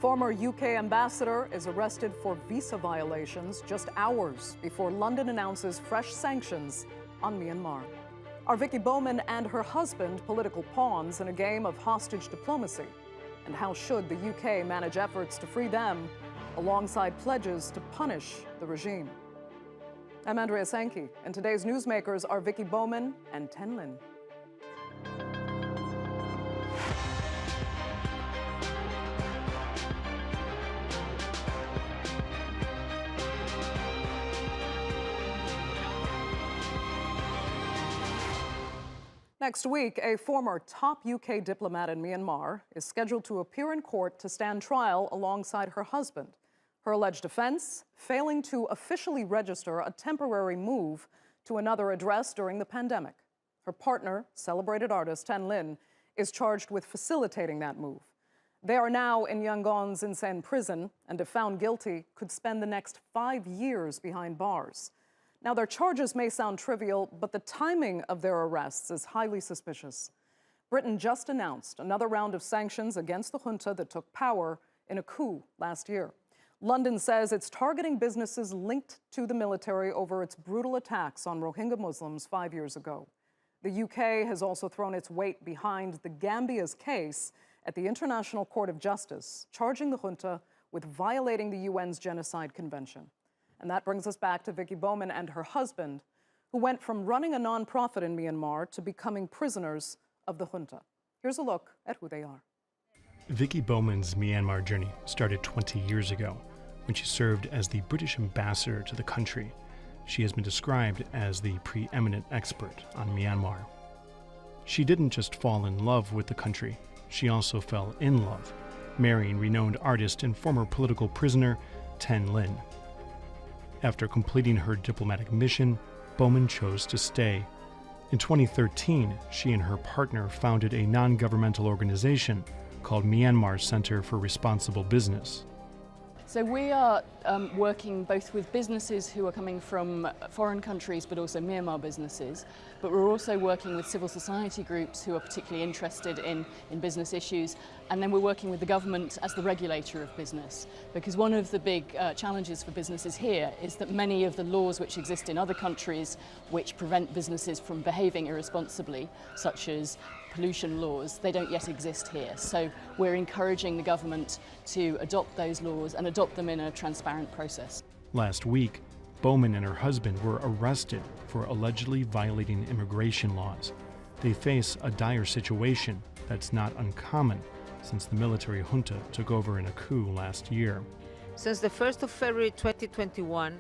Former UK ambassador is arrested for visa violations just hours before London announces fresh sanctions on Myanmar. Are Vicky Bowman and her husband political pawns in a game of hostage diplomacy? And how should the UK manage efforts to free them alongside pledges to punish the regime? I'm Andrea Sankey, and today's newsmakers are Vicky Bowman and Thein. Next week, a former top UK diplomat in Myanmar is scheduled to appear in court to stand trial alongside her husband. Her alleged offense, failing to officially register a temporary move to another address during the pandemic. Her partner, celebrated artist Thein, is charged with facilitating that move. They are now in Yangon's insane prison, and if found guilty, could spend the next 5 years behind bars. Now, their charges may sound trivial, but the timing of their arrests is highly suspicious. Britain just announced another round of sanctions against the junta that took power in a coup last year. London says it's targeting businesses linked to the military over its brutal attacks on Rohingya Muslims 5 years ago. The UK has also thrown its weight behind the Gambia's case at the International Court of Justice, charging the junta with violating the UN's Genocide Convention. And that brings us back to Vicky Bowman and her husband, who went from running a nonprofit in Myanmar to becoming prisoners of the junta. Here's a look at who they are. Vicky Bowman's Myanmar journey started 20 years ago when she served as the British ambassador to the country. She has been described as the preeminent expert on Myanmar. She didn't just fall in love with the country, she also fell in love, marrying renowned artist and former political prisoner Thein. After completing her diplomatic mission, Bowman chose to stay. In 2013, she and her partner founded a non-governmental organization called Myanmar Center for Responsible Business. So we are working both with businesses who are coming from foreign countries, but also Myanmar businesses. But we're also working with civil society groups who are particularly interested in business issues. And then we're working with the government as the regulator of business. Because one of the big challenges for businesses here is that many of the laws which exist in other countries which prevent businesses from behaving irresponsibly, such as pollution laws, they don't yet exist here. So we're encouraging the government to adopt those laws and adopt them in a transparent process. Last week, Bowman and her husband were arrested for allegedly violating immigration laws. They face a dire situation that's not uncommon since the military junta took over in a coup last year. Since the 1st of February 2021,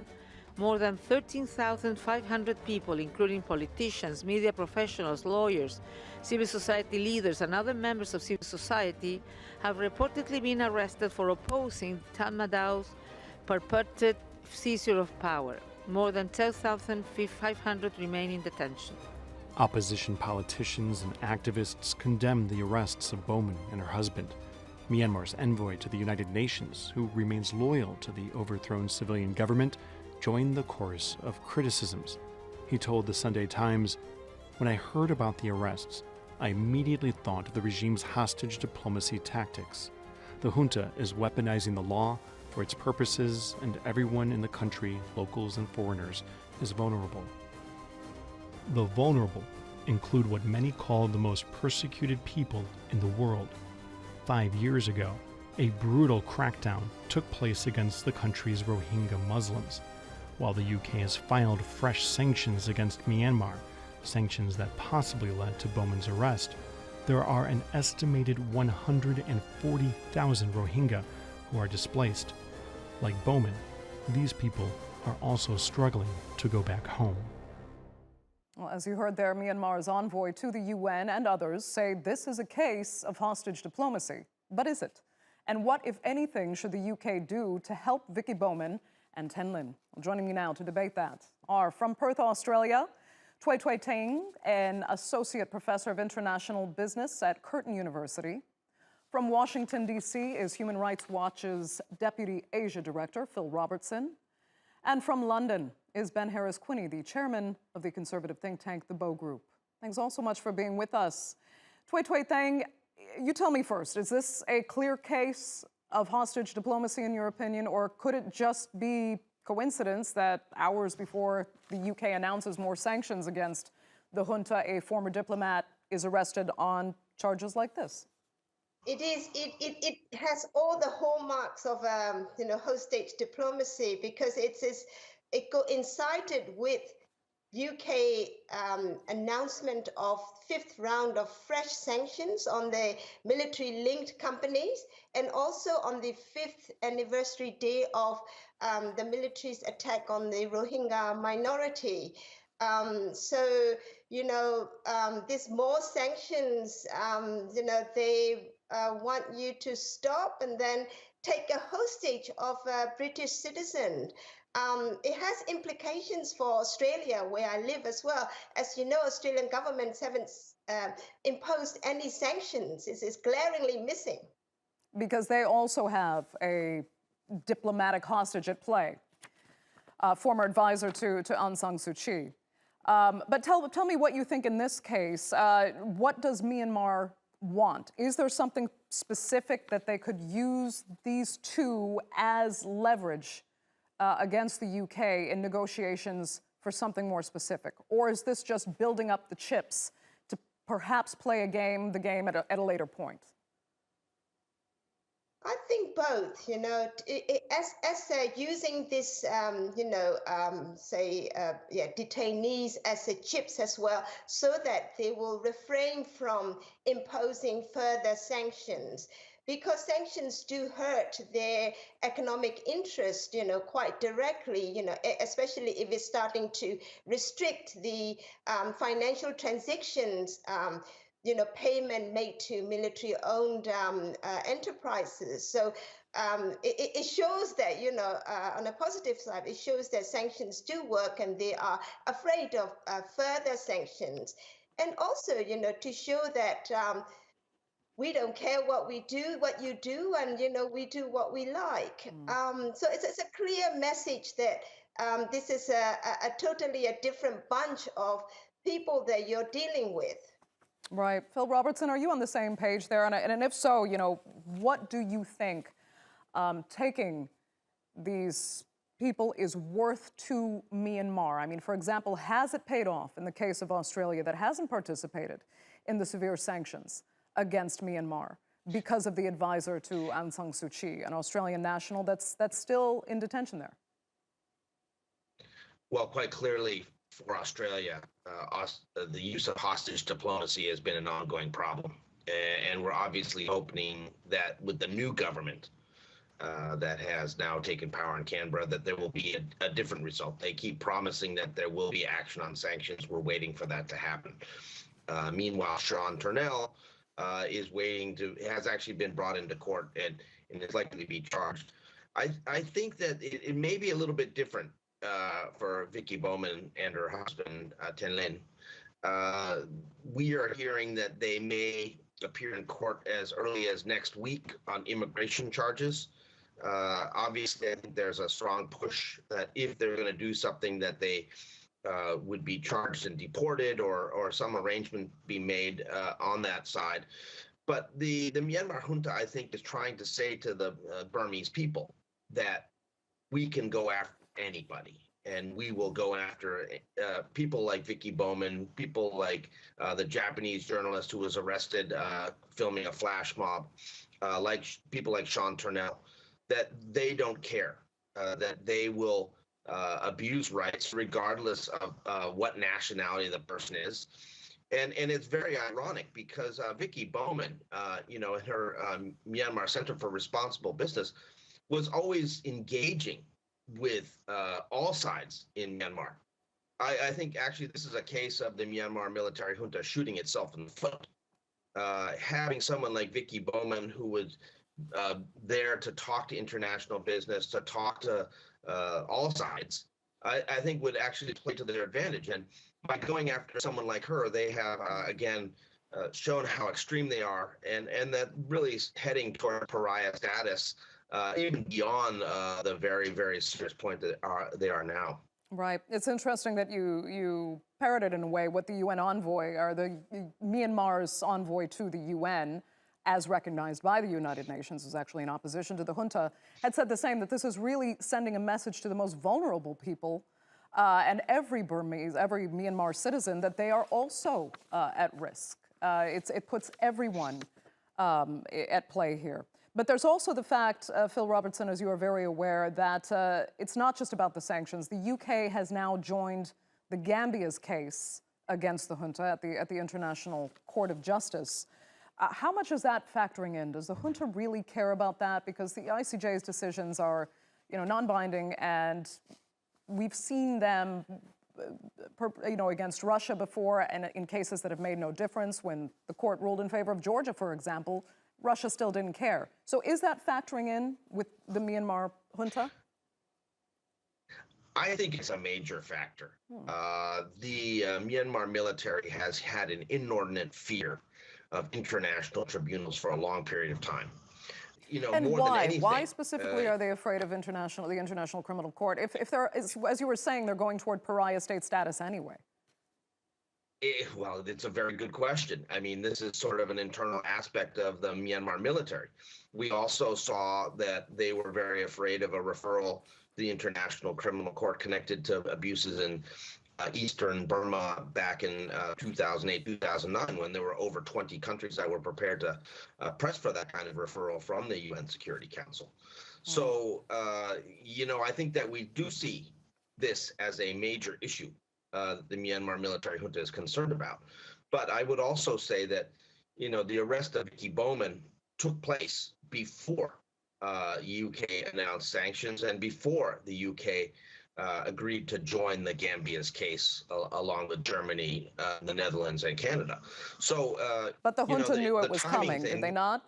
more than 13,500 people, including politicians, media professionals, lawyers, civil society leaders, and other members of civil society, have reportedly been arrested for opposing Tatmadao's purported seizure of power. More than 10,500 remain in detention. Opposition politicians and activists condemned the arrests of Bowman and her husband. Myanmar's envoy to the United Nations, who remains loyal to the overthrown civilian government, joined the chorus of criticisms. He told the Sunday Times, "When I heard about the arrests, I immediately thought of the regime's hostage diplomacy tactics. The junta is weaponizing the law for its purposes, and everyone in the country, locals and foreigners, is vulnerable." The vulnerable include what many call the most persecuted people in the world. 5 years ago, a brutal crackdown took place against the country's Rohingya Muslims. While the UK has filed fresh sanctions against Myanmar, sanctions that possibly led to Bowman's arrest, there are an estimated 140,000 Rohingya who are displaced. Like Bowman, these people are also struggling to go back home. Well, as you heard there, Myanmar's envoy to the UN and others say this is a case of hostage diplomacy. But is it? And what, if anything, should the UK do to help Vicky Bowman and Thein? Well, joining me now to debate that are from Perth, Australia, Htwe Thein, an associate professor of international business at Curtin University. From Washington, D.C. is Human Rights Watch's Deputy Asia Director, Phil Robertson. And from London is Ben Harris-Quinney, the chairman of the conservative think tank, the Bow Group. Thanks all so much for being with us. Htwe Thein, you tell me first, is this a clear case of hostage diplomacy, in your opinion, or could it just be coincidence that hours before the UK announces more sanctions against the junta, a former diplomat is arrested on charges like this? It has all the hallmarks of host state diplomacy, because it coincided with UK announcement of fifth round of fresh sanctions on the military-linked companies, and also on the 5th anniversary day of the military's attack on the Rohingya minority. These more sanctions, they want you to stop and then take a hostage of a British citizen. It has implications for Australia, where I live as well. As you know, Australian governments haven't imposed any sanctions. It's glaringly missing. Because they also have a diplomatic hostage at play, former advisor to Aung San Suu Kyi. But tell me what you think in this case. What does Myanmar want? Is there something specific that they could use these two as leverage against the UK in negotiations for something more specific? Or is this just building up the chips to perhaps play the game at a later point? I think both, using this, detainees as chips as well, so that they will refrain from imposing further sanctions. Because sanctions do hurt their economic interest, quite directly, especially if it's starting to restrict the financial transactions, payment made to military-owned enterprises. So it shows that, on a positive side, it shows that sanctions do work, and they are afraid of further sanctions. And also, to show that we don't care what you do, and, we do what we like. So it's a clear message that this is a totally different bunch of people that you're dealing with. Right. Phil Robertson, are you on the same page there? And if so, what do you think taking these people is worth to Myanmar? I mean, for example, has it paid off in the case of Australia that hasn't participated in the severe sanctions against Myanmar because of the advisor to Aung San Suu Kyi, an Australian national that's still in detention there? Well, quite clearly, for Australia, the use of hostage diplomacy has been an ongoing problem. And we're obviously hoping that with the new government that has now taken power in Canberra, that there will be a different result. They keep promising that there will be action on sanctions. We're waiting for that to happen. Meanwhile, Sean Turnell has actually been brought into court and is likely to be charged. I think that it may be a little bit different for Vicky Bowman and her husband, Thein. We are hearing that they may appear in court as early as next week on immigration charges. Obviously, I think there's a strong push that if they're going to do something, that they would be charged and deported, or some arrangement be made on that side. But the Myanmar junta, I think, is trying to say to the Burmese people that we can go after anybody, and we will go after people like Vicky Bowman, people like the Japanese journalist who was arrested filming a flash mob, people like Sean Turnell, that they don't care, that they will abuse rights regardless of what nationality the person is. And it's very ironic because Vicky Bowman, in her Myanmar Center for Responsible Business, was always engaging with all sides in Myanmar. I think actually this is a case of the Myanmar military junta shooting itself in the foot. Having someone like Vicky Bowman, who was there to talk to international business, to talk to all sides, I think would actually play to their advantage. And by going after someone like her, they have, again, shown how extreme they are, and that really is heading toward pariah status, even beyond the very, very serious point that they are now. Right. It's interesting that you parroted in a way what the UN envoy, or the Myanmar's envoy to the UN, as recognized by the United Nations, is actually in opposition to the junta, had said the same, that this is really sending a message to the most vulnerable people and every Burmese, every Myanmar citizen, that they are also at risk. It puts everyone at play here. But there's also the fact, Phil Robertson, as you are very aware, that it's not just about the sanctions. The UK has now joined the Gambia's case against the junta at the International Court of Justice. How much is that factoring in? Does the junta really care about that? Because the ICJ's decisions are, non-binding, and we've seen them, against Russia before, and in cases that have made no difference. When the court ruled in favor of Georgia, for example, Russia still didn't care. So is that factoring in with the Myanmar junta? I think it's a major factor. The Myanmar military has had an inordinate fear of international tribunals for a long period of time. And more why? Than anything, why specifically are they afraid of the International Criminal Court? If they're, as you were saying, they're going toward pariah state status anyway. Well, it's a very good question. I mean, this is sort of an internal aspect of the Myanmar military. We also saw that they were very afraid of a referral to the International Criminal Court connected to abuses in Eastern Burma back in 2008, 2009, when there were over 20 countries that were prepared to press for that kind of referral from the UN Security Council. So, I think that we do see this as a major issue the Myanmar military junta is concerned about. But I would also say that, the arrest of Vicky Bowman took place before UK announced sanctions and before the UK agreed to join the Gambia's case along with Germany, the Netherlands, and Canada. So, but the junta knew it was coming, did they not?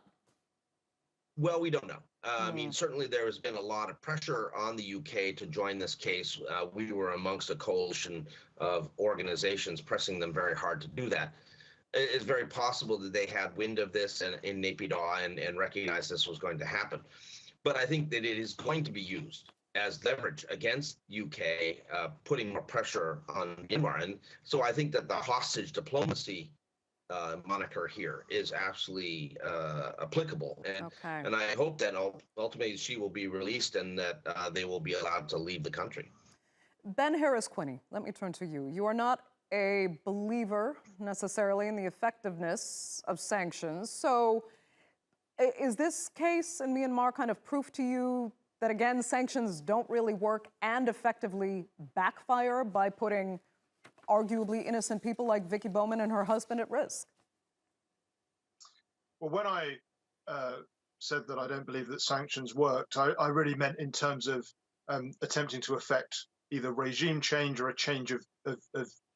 Well, we don't know. I mean, certainly there has been a lot of pressure on the UK to join this case. We were amongst a coalition of organizations pressing them very hard to do that. It's very possible that they had wind of this in Naypyidaw and recognized this was going to happen. But I think that it is going to be used as leverage against UK, putting more pressure on Myanmar. And so I think that the hostage diplomacy moniker here is absolutely applicable. And I hope that ultimately she will be released and that they will be allowed to leave the country. Ben Harris-Quinney, let me turn to you. You are not a believer necessarily in the effectiveness of sanctions. So is this case in Myanmar kind of proof to you that, again, sanctions don't really work and effectively backfire by putting arguably innocent people like Vicky Bowman and her husband at risk? Well, when I said that I don't believe that sanctions worked, I really meant in terms of attempting to affect either regime change or a change of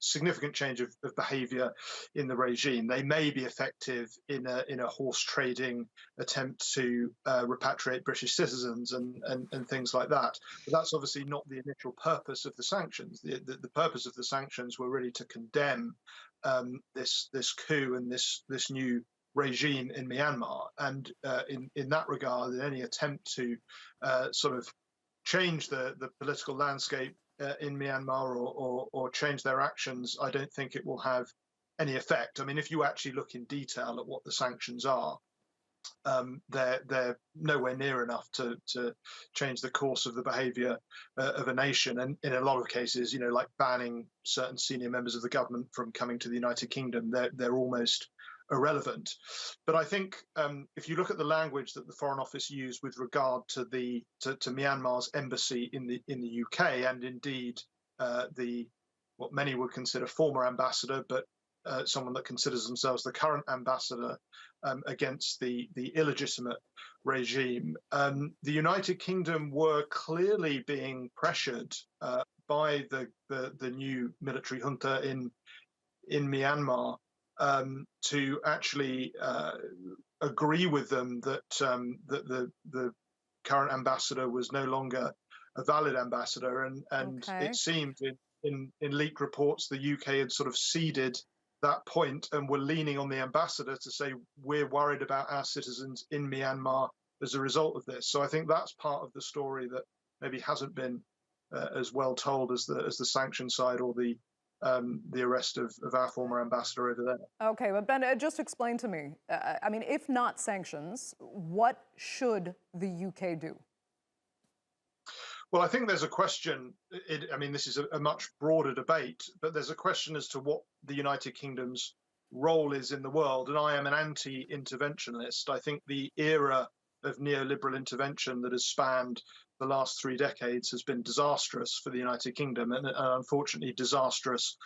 significant change of behavior in the regime. They may be effective in a horse trading attempt to repatriate British citizens and things like that. But that's obviously not the initial purpose of the sanctions. The purpose of the sanctions were really to condemn this coup and this new regime in Myanmar. And in that regard, in any attempt to sort of change the political landscape in Myanmar or change their actions, I don't think it will have any effect. I mean, if you actually look in detail at what the sanctions are, they're nowhere near enough to change the course of the behavior of a nation. And in a lot of cases, like banning certain senior members of the government from coming to the United Kingdom, they're almost irrelevant. But I think if you look at the language that the Foreign Office used with regard to Myanmar's embassy in the UK, and indeed what many would consider former ambassador, but someone that considers themselves the current ambassador against the illegitimate regime, the United Kingdom were clearly being pressured by the new military junta in Myanmar to actually agree with them that the current ambassador was no longer a valid ambassador, and it seemed in leaked reports the UK had sort of ceded that point and were leaning on the ambassador to say we're worried about our citizens in Myanmar as a result of this. So I think that's part of the story that maybe hasn't been as well told as the sanction side or the the arrest of our former ambassador over there. Okay, but Ben, just explain to me. I mean, if not sanctions, what should the UK do? Well, I think there's a question. I mean, this is a much broader debate, but there's a question as to what the United Kingdom's role is in the world. And I am an anti-interventionist. I think the era of neoliberal intervention that has spanned the last 3 decades has been disastrous for the United Kingdom and unfortunately disastrous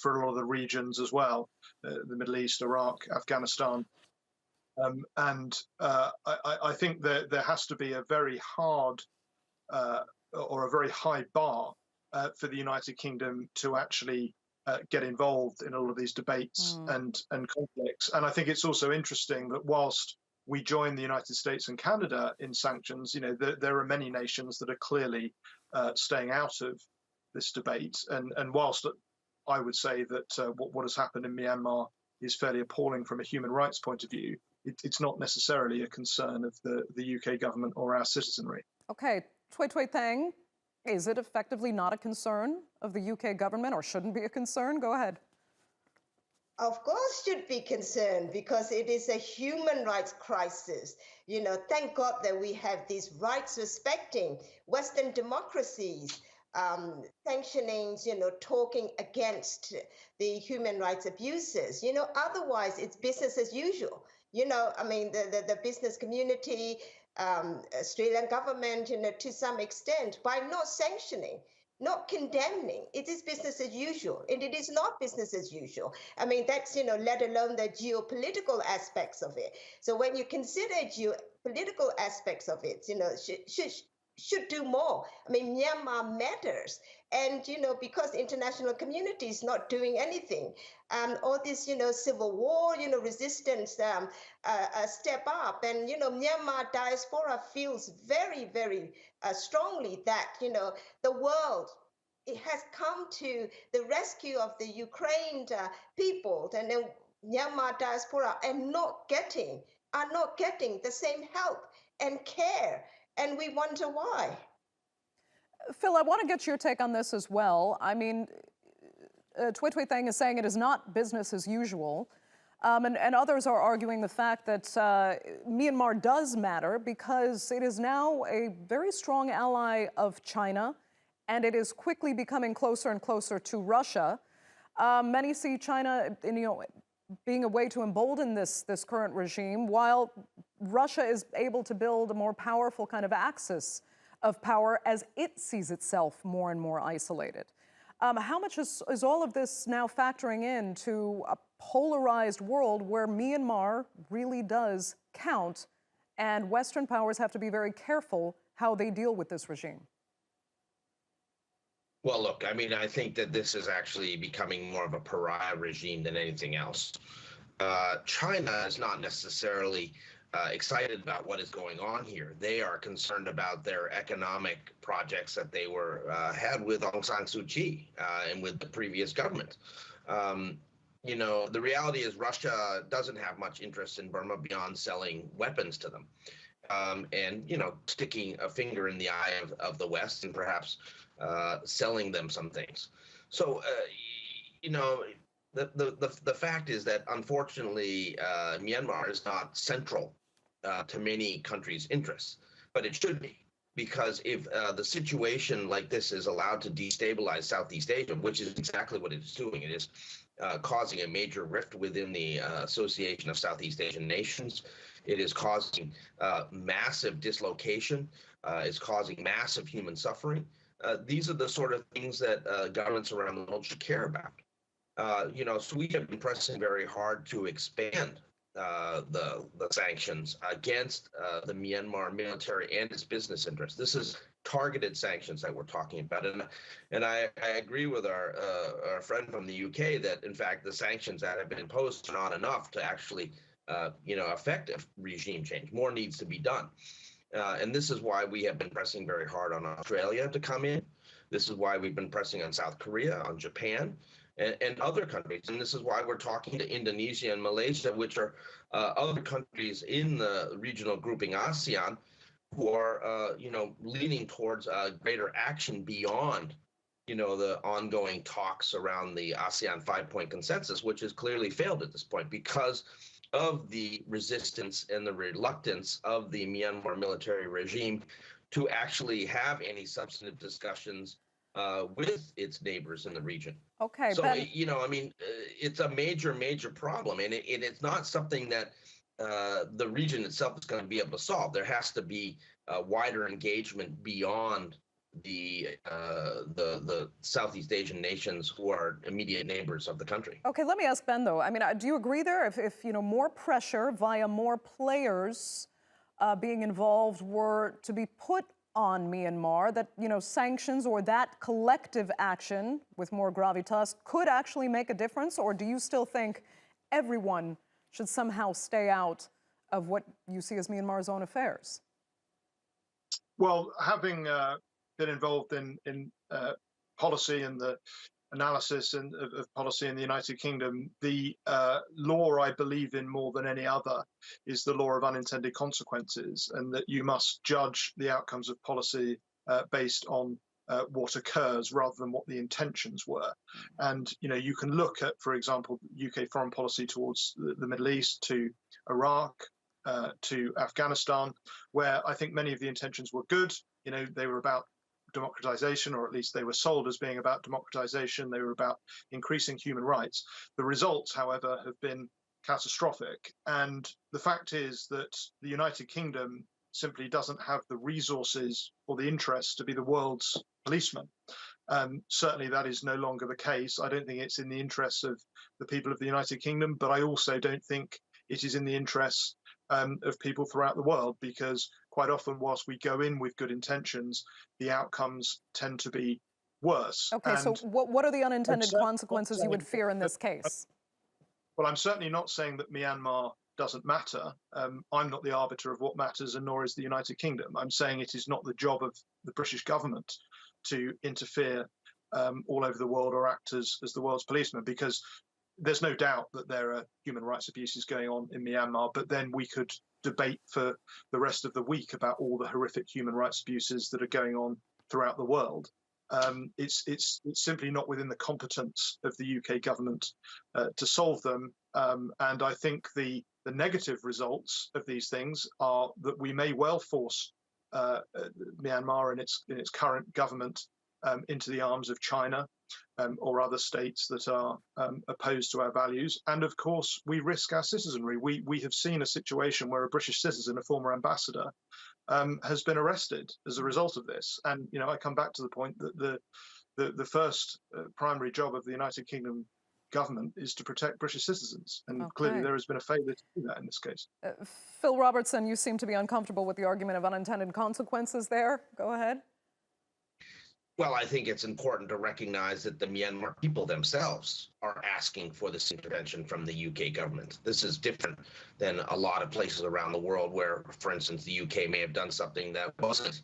for a lot of the regions as well, the Middle East, Iraq, Afghanistan. I think that there has to be a very hard or a very high bar for the United Kingdom to actually get involved in all of these debates and conflicts. And I think it's also interesting that whilst we join the United States and Canada in sanctions, you know, there are many nations that are clearly staying out of this debate. And whilst I would say that what has happened in Myanmar is fairly appalling from a human rights point of view, it's not necessarily a concern of the UK government or our citizenry. Okay, Htwe Thein, is it effectively not a concern of the UK government or shouldn't be a concern? Go ahead. Of course should be concerned because it is a human rights crisis. You know, thank God that we have these rights respecting Western democracies, sanctionings, you know, talking against the human rights abuses. You know, otherwise it's business as usual. You know, I mean, the business community, Australian government, you know, to some extent, by not sanctioning, not condemning, it is business as usual, and it is not business as usual. I mean, that's, you know, let alone the geopolitical aspects of it. So when you consider geopolitical aspects of it, you know, should do more. I mean, Myanmar matters. And, you know, because international community is not doing anything, all this, you know, civil war, you know, resistance step up. And, you know, Myanmar diaspora feels very, very strongly that, you know, the world, it has come to the rescue of the Ukraine people, and then Myanmar diaspora are not getting the same help and care. And we wonder why. Phil, I want to get your take on this as well. I mean, Htwe Thein is saying it is not business as usual. And others are arguing the fact that Myanmar does matter because it is now a very strong ally of China, and it is quickly becoming closer and closer to Russia. Many see China, you know, being a way to embolden this current regime, while Russia is able to build a more powerful kind of axis of power as it sees itself more and more isolated. How much is all of this now factoring into a polarized world where Myanmar really does count, and Western powers have to be very careful how they deal with this regime? Well, look, I mean, I think that this is actually becoming more of a pariah regime than anything else. China is not necessarily excited about what is going on here. They are concerned about their economic projects that they had with Aung San Suu Kyi and with the previous government. You know, the reality is Russia doesn't have much interest in Burma beyond selling weapons to them and, you know, sticking a finger in the eye of the West and perhaps selling them some things. So, you know, the fact is that unfortunately Myanmar is not central to many countries' interests, but it should be, because if the situation like this is allowed to destabilize Southeast Asia, which is exactly what it is doing, it is causing a major rift within the Association of Southeast Asian Nations. It is causing massive dislocation. It's causing massive human suffering. These are the sort of things that governments around the world should care about. You know, so we have been pressing very hard to expand the sanctions against the Myanmar military and its business interests. This is targeted sanctions that we're talking about, and I agree with our friend from the UK that in fact the sanctions that have been imposed are not enough to actually you know, affect a regime change. More needs to be done. And this is why we have been pressing very hard on Australia to come in. This is why we've been pressing on South Korea, on Japan, and other countries. And this is why we're talking to Indonesia and Malaysia, which are other countries in the regional grouping ASEAN, who are, you know, leaning towards greater action beyond the ongoing talks around the ASEAN 5-point consensus, which has clearly failed at this point because of the resistance and the reluctance of the Myanmar military regime to actually have any substantive discussions with its neighbors in the region. Okay, So, Ben. It's a major, major problem, and it's not something that the region itself is going to be able to solve. There has to be wider engagement beyond the Southeast Asian nations who are immediate neighbors of the country. Okay, let me ask Ben, though. I mean, do you agree there? If more pressure via more players being involved were to be put on Myanmar, that, sanctions or that collective action with more gravitas could actually make a difference? Or do you still think everyone should somehow stay out of what you see as Myanmar's own affairs? Well, having been involved in policy and the analysis of policy in the United Kingdom, the law I believe in more than any other is the law of unintended consequences, and that you must judge the outcomes of policy based on what occurs rather than what the intentions were. And you can look at, for example, UK foreign policy towards the Middle East, to Iraq, to Afghanistan, where I think many of the intentions were good. They were about democratization, or at least they were sold as being about democratization. They were about increasing human rights. The results, however, have been catastrophic. And the fact is that the United Kingdom simply doesn't have the resources or the interest to be the world's policeman. Certainly that is no longer the case. I don't think it's in the interests of the people of the United Kingdom, but I also don't think it is in the interests of people throughout the world, because quite often, whilst we go in with good intentions, the outcomes tend to be worse. Okay, so what are the unintended consequences you would fear in this case? Well, I'm certainly not saying that Myanmar doesn't matter. I'm not the arbiter of what matters, and nor is the United Kingdom. I'm saying it is not the job of the British government to interfere all over the world or act as the world's policeman, because there's no doubt that there are human rights abuses going on in Myanmar, but then we could debate for the rest of the week about all the horrific human rights abuses that are going on throughout the world. It's simply not within the competence of the UK government to solve them. And I think the negative results of these things are that we may well force Myanmar and its current government into the arms of China or other states that are opposed to our values. And of course, we risk our citizenry. We have seen a situation where a British citizen, a former ambassador, has been arrested as a result of this. And I come back to the point that the first primary job of the United Kingdom government is to protect British citizens. And clearly there has been a failure to do that in this case. Phil Robertson, you seem to be uncomfortable with the argument of unintended consequences there. Go ahead. Well, I think it's important to recognize that the Myanmar people themselves are asking for this intervention from the UK government. This is different than a lot of places around the world where, for instance, the UK may have done something that wasn't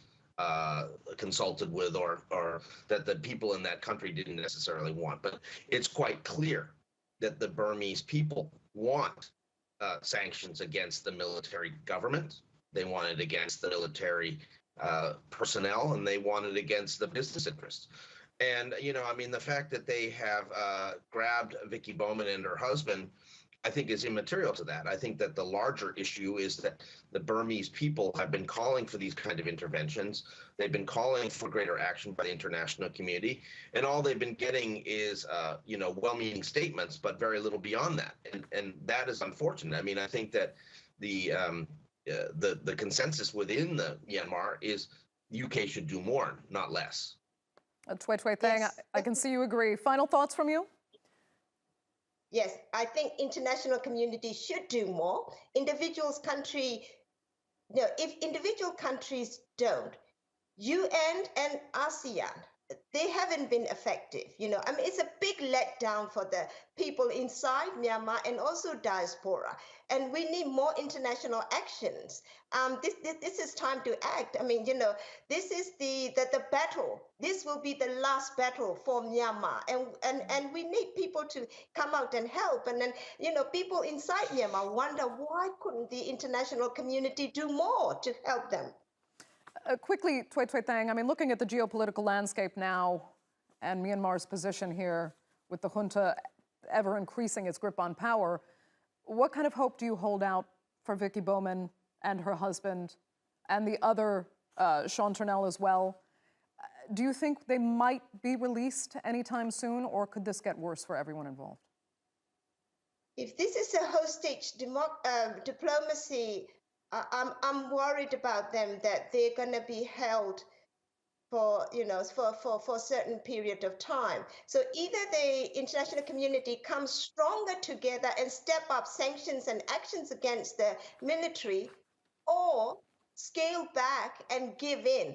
consulted with or that the people in that country didn't necessarily want. But it's quite clear that the Burmese people want sanctions against the military government. They want it against the military personnel, and they want it against the business interests. And, the fact that they have grabbed Vicky Bowman and her husband, I think is immaterial to that. I think that the larger issue is that the Burmese people have been calling for these kind of interventions. They've been calling for greater action by the international community, and all they've been getting is, well-meaning statements, but very little beyond that. And that is unfortunate. I think that the consensus within the Myanmar is the UK should do more, not less. Htwe, Thein, yes. I can see you agree. Final thoughts from you? Yes, I think international community should do more. If individual countries don't, UN and ASEAN, they haven't been effective. It's a big letdown for the people inside Myanmar and also diaspora. And we need more international actions. This is time to act. This is the battle. This will be the last battle for Myanmar. And we need people to come out and help. And then, people inside Myanmar wonder, why couldn't the international community do more to help them? Quickly, Htwe, Thein, looking at the geopolitical landscape now, and Myanmar's position here with the junta ever increasing its grip on power, what kind of hope do you hold out for Vicky Bowman and her husband and the other Sean Turnell as well? Do you think they might be released anytime soon, or could this get worse for everyone involved? If this is a hostage diplomacy, I'm worried about them, that they're going to be held for a certain period of time. So either the international community comes stronger together and step up sanctions and actions against the military, or scale back and give in.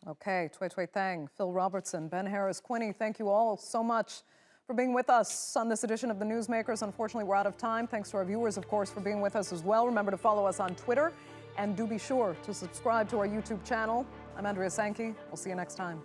Okay, Htwe Thein, Phil Robertson, Ben Harris-Quinney, thank you all so much for being with us on this edition of The Newsmakers. Unfortunately, we're out of time. Thanks to our viewers, of course, for being with us as well. Remember to follow us on Twitter, and do be sure to subscribe to our YouTube channel. I'm Andrea Sankey. We'll see you next time.